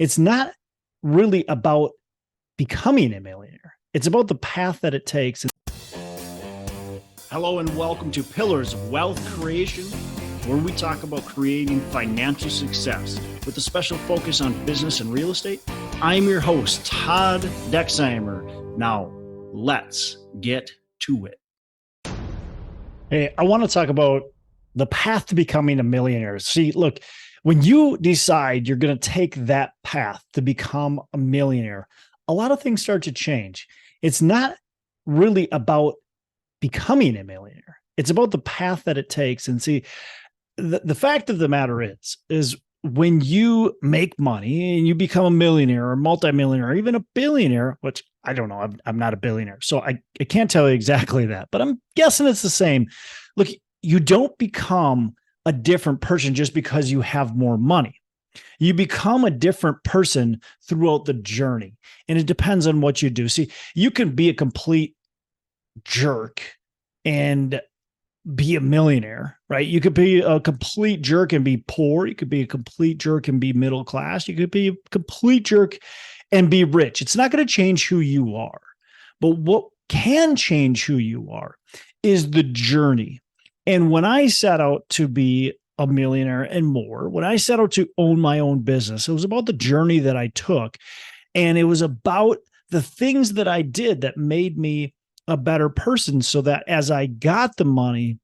It's not really about becoming a millionaire. It's about the path that it takes. Hello and welcome to Pillars of Wealth Creation, where we talk about creating financial success with a special focus on business and real estate. I'm your host, Todd Dexheimer. Now, let's get to it. Hey, I want to talk about the path to becoming a millionaire. See, look, when you decide you're going to take that path to become a millionaire, a lot of things start to change. It's not really about becoming a millionaire. It's about the path that it takes. And see, the fact of the matter is when you make money and you become a millionaire or multimillionaire, or even a billionaire, which I don't know, I'm not a billionaire, so I can't tell you exactly that, but I'm guessing it's the same. Look, you don't become a different person just because you have more money. You become a different person throughout the journey, and it depends on what you do. See, you can be a complete jerk and be a millionaire, right? You could be a complete jerk and be poor. You could be a complete jerk and be middle class. You could be a complete jerk and be rich. It's not going to change who you are. But what can change who you are is the journey. And when I set out to be a millionaire and more, when I set out to own my own business, it was about the journey that I took. And it was about the things that I did that made me a better person, so that as I got the money,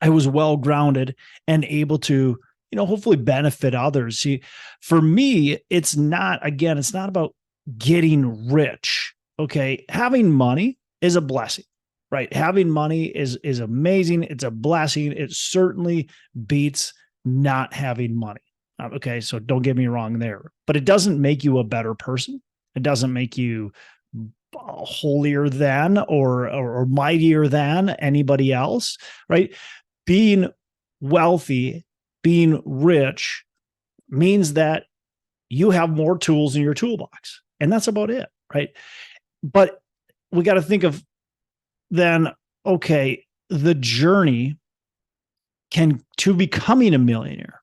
I was well-grounded and able to, hopefully benefit others. See, for me, it's not about getting rich. Okay. Having money is a blessing, right? Having money is amazing. It's a blessing. It certainly beats not having money. Okay. So don't get me wrong there, but it doesn't make you a better person. It doesn't make you holier than or mightier than anybody else, right? Being wealthy, being rich means that you have more tools in your toolbox, and that's about it, right? But we got to think of then, okay, the journey to becoming a millionaire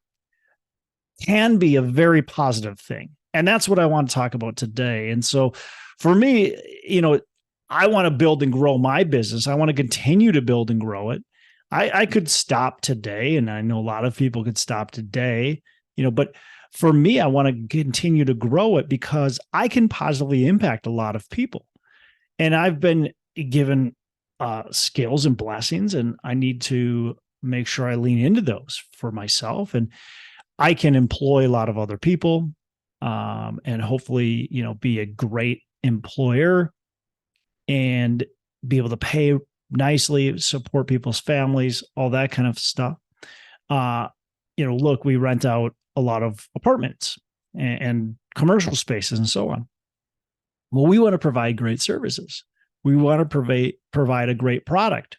can be a very positive thing. And that's what I want to talk about today. And so for me, I want to build and grow my business. I want to continue to build and grow it. I could stop today, and I know a lot of people could stop today, but for me, I want to continue to grow it because I can positively impact a lot of people. And I've been given skills and blessings, and I need to make sure I lean into those for myself. And I can employ a lot of other people, and hopefully, be a great employer and be able to pay nicely, support people's families, all that kind of stuff. Look, we rent out a lot of apartments and commercial spaces and so on. Well, we want to provide great services. We want to provide a great product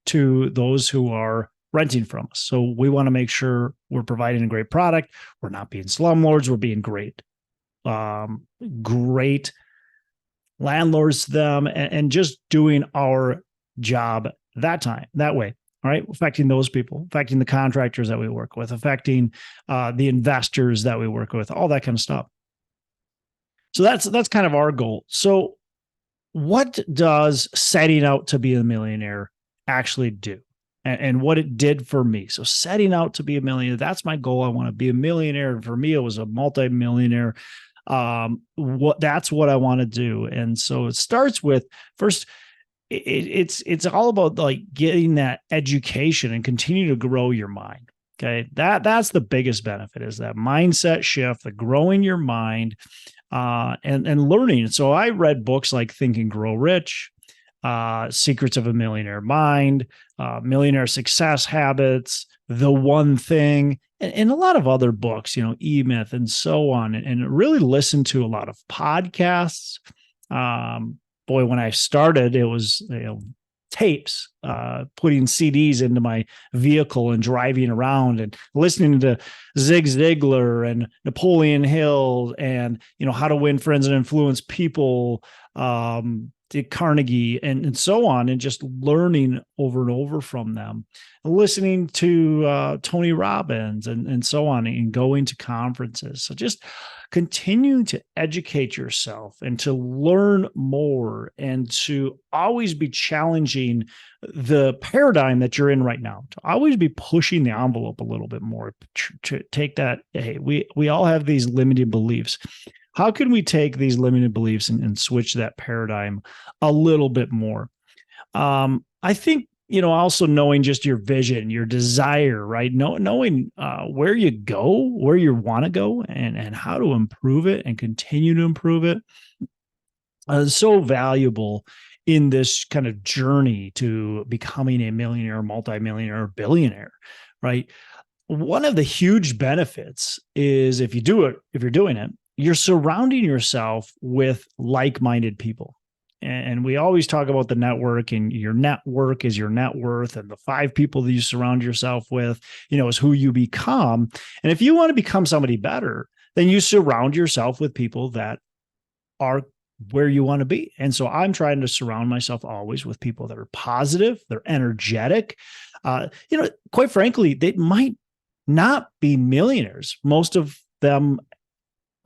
to those who are renting from us. So we want to make sure we're providing a great product. We're not being slumlords. We're being great landlords to them, and just doing our job that way. All right. Affecting those people, affecting the contractors that we work with, affecting the investors that we work with, all that kind of stuff. So that's kind of our goal. So what does setting out to be a millionaire actually do? And what it did for me. So setting out to be a millionaire, that's my goal. I want to be a millionaire. And for me, it was a multi-millionaire. That's what I want to do. And so it starts with first, it's all about like getting that education and continue to grow your mind. Okay. That's the biggest benefit, is that mindset shift, the growing your mind, and learning. So I read books like Think and Grow Rich, Secrets of a Millionaire Mind, Millionaire Success Habits, The One Thing, and a lot of other books, E-Myth and so on, and really listen to a lot of podcasts. When I started, it was tapes, putting CDs into my vehicle and driving around and listening to Zig Ziglar and Napoleon Hill and, How to Win Friends and Influence People, to Carnegie and so on, and just learning over and over from them, listening to Tony Robbins and so on, and going to conferences. So just continue to educate yourself and to learn more and to always be challenging the paradigm that you're in right now, to always be pushing the envelope a little bit more, to take that, hey, we all have these limited beliefs. How can we take these limited beliefs and switch that paradigm a little bit more? I think, also knowing just your vision, your desire, right? Knowing where you go, where you want to go, and how to improve it and continue to improve it is so valuable in this kind of journey to becoming a millionaire, multimillionaire, billionaire, right? One of the huge benefits is if you're doing it, you're surrounding yourself with like-minded people. And we always talk about the network, and your network is your net worth, and the 5 people that you surround yourself with, is who you become. And if you want to become somebody better, then you surround yourself with people that are where you want to be. And so I'm trying to surround myself always with people that are positive, they're energetic. Quite frankly, they might not be millionaires. Most of them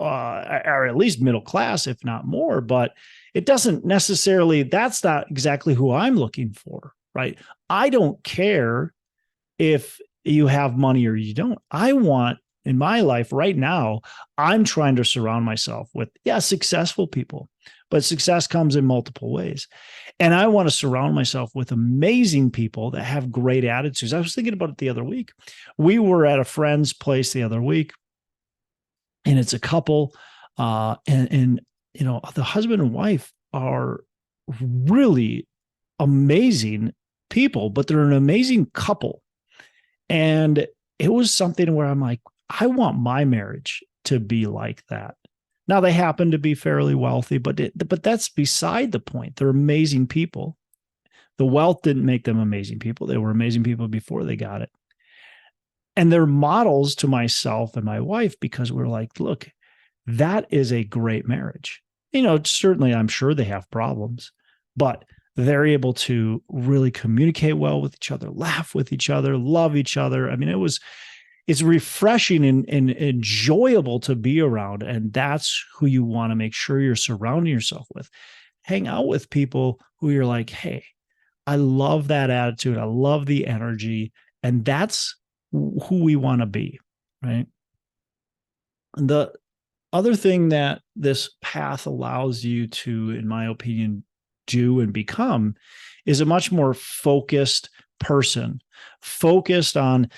are at least middle class, if not more, but it doesn't necessarily, that's not exactly who I'm looking for, right? I don't care if you have money or you don't. I want, in my life right now, I'm trying to surround myself with, successful people, but success comes in multiple ways. And I want to surround myself with amazing people that have great attitudes. I was thinking about it the other week. We were at a friend's place the other week, and it's a couple, and the husband and wife are really amazing people, but they're an amazing couple. And it was something where I'm like, I want my marriage to be like that. Now, they happen to be fairly wealthy, but that's beside the point. They're amazing people. The wealth didn't make them amazing people. They were amazing people before they got it. And they're models to myself and my wife, because we're like, look, that is a great marriage. Certainly I'm sure they have problems, but they're able to really communicate well with each other, laugh with each other, love each other. I mean, it's refreshing and enjoyable to be around. And that's who you want to make sure you're surrounding yourself with. Hang out with people who you're like, hey, I love that attitude. I love the energy. And that's who we want to be, right? And the other thing that this path allows you to, in my opinion, do and become is a much more focused person, focused on,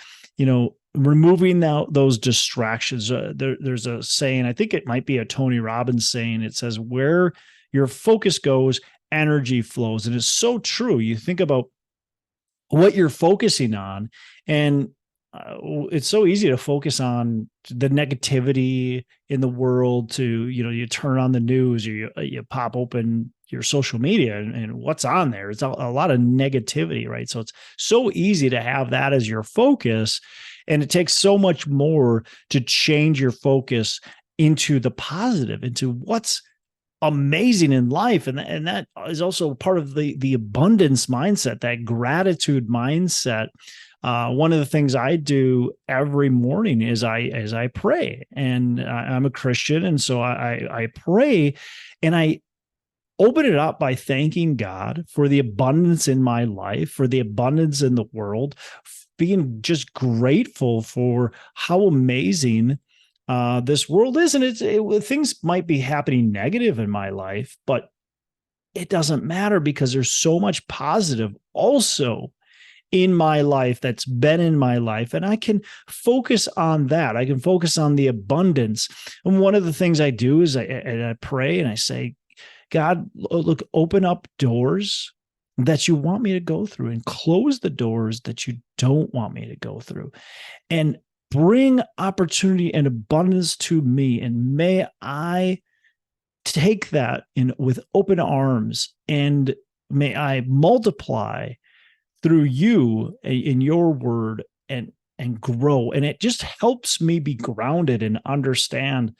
removing those distractions. There's a saying, I think it might be a Tony Robbins saying, it says, where your focus goes, energy flows. And it's so true. You think about what you're focusing on, and it's so easy to focus on the negativity in the world. To, you turn on the news, or you pop open your social media, and what's on there? It's a lot of negativity, right? So it's so easy to have that as your focus. And it takes so much more to change your focus into the positive, into what's amazing in life. And that is also part of the abundance mindset, that gratitude mindset. One of the things I do every morning is I pray, and I'm a Christian. And so I pray, and I open it up by thanking God for the abundance in my life, for the abundance in the world, being just grateful for how amazing this world is. And things might be happening negative in my life, but it doesn't matter, because there's so much positive also in my life that's been in my life. And I can focus on that. I can focus on the abundance. And one of the things I do is I pray and I say, God, look, open up doors that you want me to go through, and close the doors that you don't want me to go through, and bring opportunity and abundance to me. And may I take that with open arms, and may I multiply through you in your word, and grow. And it just helps me be grounded and understand,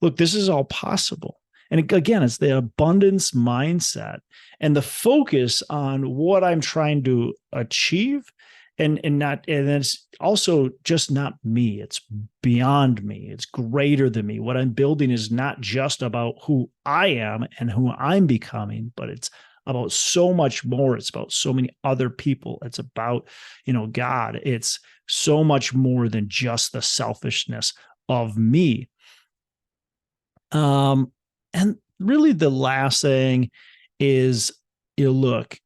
look, this is all possible. And again, it's the abundance mindset and the focus on what I'm trying to achieve, and it's also just not me. It's beyond me. It's greater than me. What I'm building is not just about who I am and who I'm becoming, but it's about so much more. It's about so many other people. It's about, God. It's so much more than just the selfishness of me. And really the last thing is, look,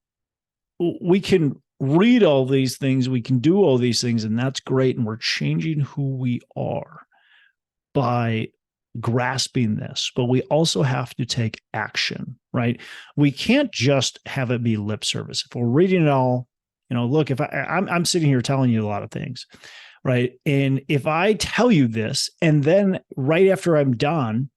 we can read all these things, we can do all these things, and that's great. And we're changing who we are by grasping this, but we also have to take action, right? We can't just have it be lip service. If we're reading it all, look, if I'm sitting here telling you a lot of things, right? And if I tell you this, and then right after I'm done,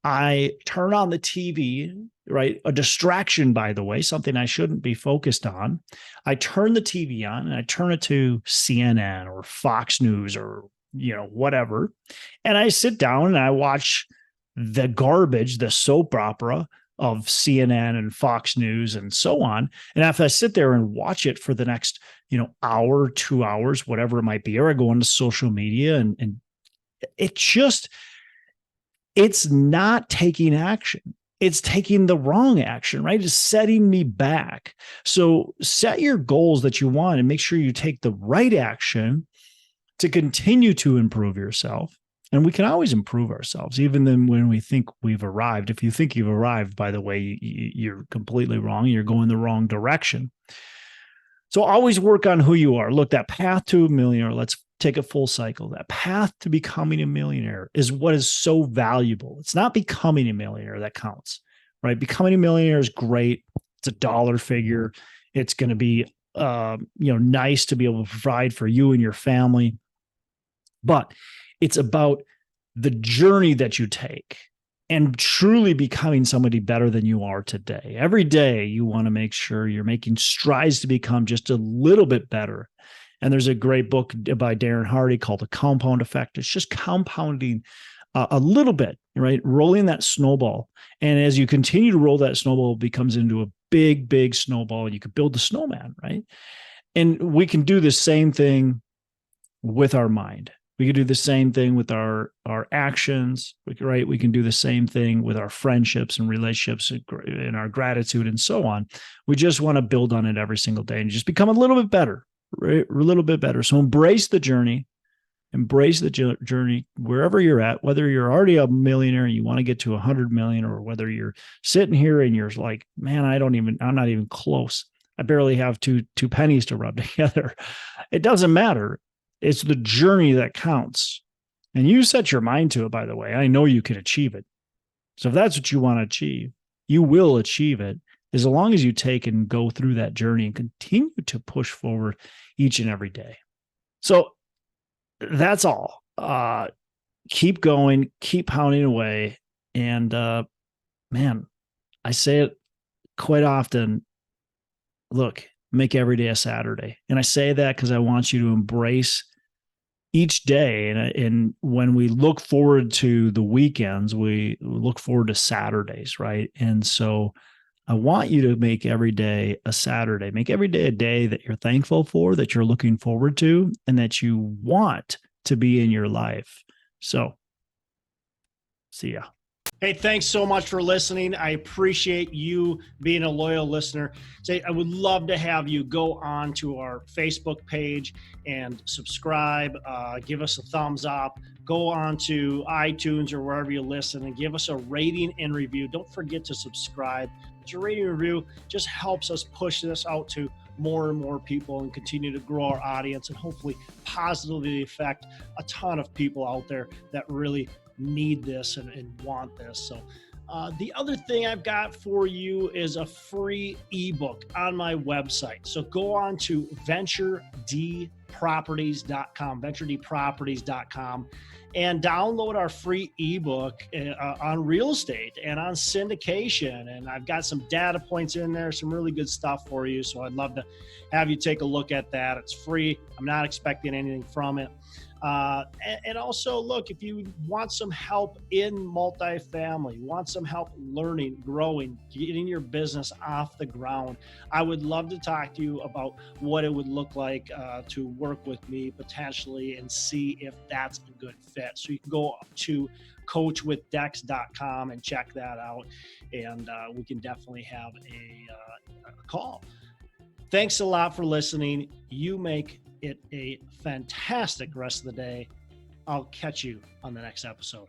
I turn on the TV, right? A distraction, by the way, something I shouldn't be focused on. I turn the TV on and I turn it to CNN or Fox News or, whatever. And I sit down and I watch the garbage, the soap opera of CNN and Fox News and so on. And after I sit there and watch it for the next, hour, 2 hours, whatever it might be, or I go into social media and it's not taking action. It's taking the wrong action, right? It's setting me back. So set your goals that you want and make sure you take the right action to continue to improve yourself. And we can always improve ourselves, even then when we think we've arrived. If you think you've arrived, by the way, you're completely wrong. You're going the wrong direction. So always work on who you are. Look, that path to a millionaire, let's take a full cycle. That path to becoming a millionaire is what is so valuable. It's not becoming a millionaire that counts, right? Becoming a millionaire is great. It's a dollar figure. It's going to be, nice to be able to provide for you and your family. But it's about the journey that you take and truly becoming somebody better than you are today. Every day you want to make sure you're making strides to become just a little bit better. And there's a great book by Darren Hardy called The Compound Effect. It's just compounding a little bit, right? Rolling that snowball. And as you continue to roll that snowball, it becomes into a big, big snowball, and you could build the snowman, right? And we can do the same thing with our mind. We can do the same thing with our actions, right? We can do the same thing with our friendships and relationships and our gratitude and so on. We just want to build on it every single day and just become a little bit better, right? A little bit better. So embrace the journey, wherever you're at, whether you're already a millionaire and you want to get to 100 million, or whether you're sitting here and you're like, man, I'm not even close. I barely have two pennies to rub together. It doesn't matter. It's the journey that counts. And you set your mind to it, by the way. I know you can achieve it. So if that's what you want to achieve, you will achieve it, as long as you take and go through that journey and continue to push forward each and every day. So that's all. Keep going, keep pounding away. And man, I say it quite often. Look, make every day a Saturday. And I say that because I want you to embrace each day. And when we look forward to the weekends, we look forward to Saturdays, right? And so I want you to make every day a Saturday. Make every day a day that you're thankful for, that you're looking forward to, and that you want to be in your life. So, see ya. Hey, thanks so much for listening. I appreciate you being a loyal listener. I would love to have you go on to our Facebook page and subscribe, give us a thumbs up, go on to iTunes or wherever you listen and give us a rating and review. Don't forget to subscribe. Your rating and review just helps us push this out to more and more people and continue to grow our audience and hopefully positively affect a ton of people out there that really need this and want this. So the other thing I've got for you is a free ebook on my website. So go on to VentureD.com venturedproperties.com, venturedproperties.com, and download our free ebook on real estate and on syndication. And I've got some data points in there, some really good stuff for you. So I'd love to have you take a look at that. It's free. I'm not expecting anything from it. And also, look, if you want some help in multifamily, want some help learning, growing, getting your business off the ground, I would love to talk to you about what it would look like to work with me potentially and see if that's a good fit. So you can go to coachwithdex.com and check that out, and we can definitely have a call. Thanks a lot for listening. You make it a fantastic rest of the day. I'll catch you on the next episode.